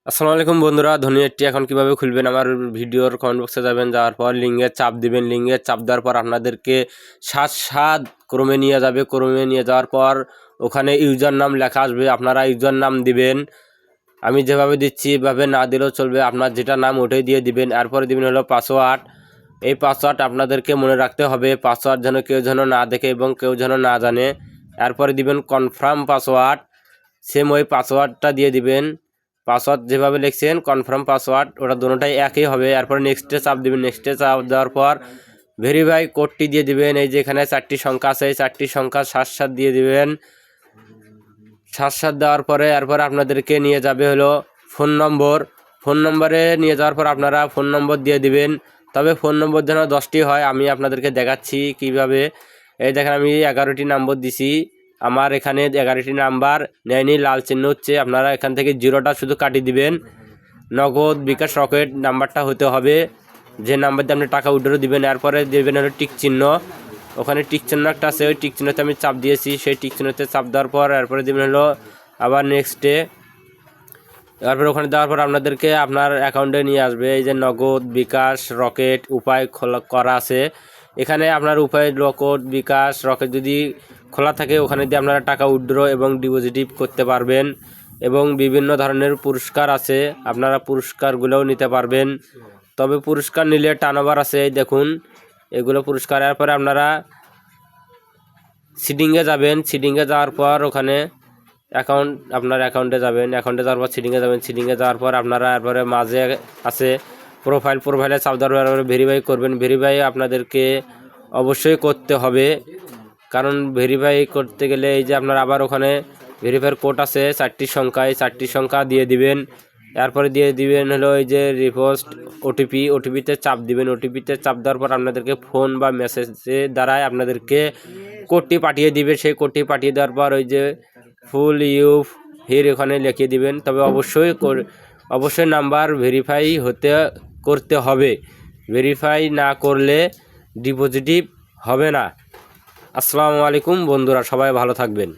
আসসালামু আলাইকুম বন্ধুরা, ধনী এটি এখন কিভাবে খুলবেন আমার ভিডিওর কমেন্ট বক্সে যাবেন, যাওয়ার পর লিঙ্কে চাপ দিবেন। লিঙ্কে চাপ দেওয়ার পর আপনাদেরকে সাত ক্রমে নিয়ে যাবে। ক্রমে নিয়ে যাওয়ার পর ওখানে ইউজার নাম লেখা আসবে, আপনারা ইউজার নাম দিবেন। আমি যেভাবে দিচ্ছি এভাবে না দিলেও চলবে, আপনার যেটা নাম ওটাই দিয়ে দিবেন। এরপরে দিবেন হলো পাসওয়ার্ড। এই পাসওয়ার্ড আপনাদেরকে মনে রাখতে হবে, পাসওয়ার্ড যেন কেউ যেন না দেখে এবং কেউ যেন না জানে। এরপরে দিবেন কনফার্ম পাসওয়ার্ড, সেম ওই পাসওয়ার্ডটা দিয়ে দিবেন। পাসওয়ার্ড যেভাবে লিখছেন কনফার্ম পাসওয়ার্ড ওটা দুটোটাই একই হবে। এরপর নেক্সটে চাপ দিবেন। নেক্সটে চাপ দেওয়ার পর ভেরিফাই কোডটি দিয়ে দিবেন। এই যে এখানে 4টি সংখ্যা আছে, এই 4টি সংখ্যা 7 দিয়ে দিবেন। 7 দেওয়ার পরে এরপর আপনাদেরকে নিয়ে যাবে হলো ফোন নম্বর। ফোন নম্বরে নিয়ে যাওয়ার পর আপনারা ফোন নম্বর দিয়ে দিবেন। তবে ফোন নম্বর যেন 10টি হয়, আমি আপনাদেরকে দেখাচ্ছি কিভাবে। এই দেখেন আমি 11টি নম্বর দিছি, আমার এখানে 11টি নাম্বার নেয়নি, লাল চিহ্ন হচ্ছে। আপনারা এখান থেকে 0টা শুধু কাটিয়ে দিবেন। নগদ, বিকাশ, রকেট নাম্বারটা হতে হবে, যে নাম্বার দিয়ে আপনি টাকা উইথড্র দিবেন। এরপরে দেবেন হলো টিক চিহ্ন। ওখানে টিক চিহ্ন একটা আছে, ওই টিক চিহ্নতে আমি চাপ দিয়েছি। সেই টিক চিহ্নতে চাপ দেওয়ার পর এরপরে দেবেন হলো আবার নেক্সটে। তারপর ওখানে দেওয়ার পর আপনাদেরকে আপনার অ্যাকাউন্টে নিয়ে আসবে। এই যে নগদ, বিকাশ, রকেট উপায় খোলা করা আছে। এখানে আপনার উপায় নগদ, বিকাশ, রকেট যদি খোলা থাকে ওখানে দিয়ে আপনারা টাকা উইথড্র এবং ডিপোজিট করতে পারবেন। এবং বিভিন্ন ধরনের পুরস্কার আছে, আপনারা পুরস্কারগুলোও নিতে পারবেন। তবে পুরস্কার নিলে টার্নওভার আছে, দেখুন এগুলো পুরস্কার। এরপরে আপনারা সিটিংয়ে যাবেন। সিটিংয়ে যাওয়ার পর ওখানে আপনার অ্যাকাউন্টে যাবেন। অ্যাকাউন্টে যাওয়ার পর সিটিংয়ে যাবেন। সিটিংয়ে যাওয়ার পর আপনারা এরপরে মাঝে আছে প্রোফাইলে চাপ দেওয়ার পর ভেরিফাই করবেন। ভেরিফাই আপনাদেরকে অবশ্যই করতে হবে, কারণ ভেরিফাই করতে গেলে এই যে আপনার আবার ওখানে ভেরিফাইয়ের কোড আছে 4টি সংখ্যা, এই 4টি সংখ্যা দিয়ে দিবেন। এরপরে দিয়ে দিবেন হলো এই যে রিপোস্ট ওটিপিতে চাপ দিবেন। ওটিপিতে চাপ দেওয়ার পর আপনাদেরকে ফোন বা মেসেজের দ্বারাই আপনাদেরকে কোডটি পাঠিয়ে দিবে। সেই কোডটি পাঠিয়ে দেওয়ার পর ওই যে ফুল ইউফ হির ওখানে লিখে দিবেন। তবে অবশ্যই নাম্বার ভেরিফাই করতে হবে। ভেরিফাই না করলে ডিপোজিট হবে না। আসসালামু আলাইকুম বন্ধুরা, সবাই ভালো থাকবেন।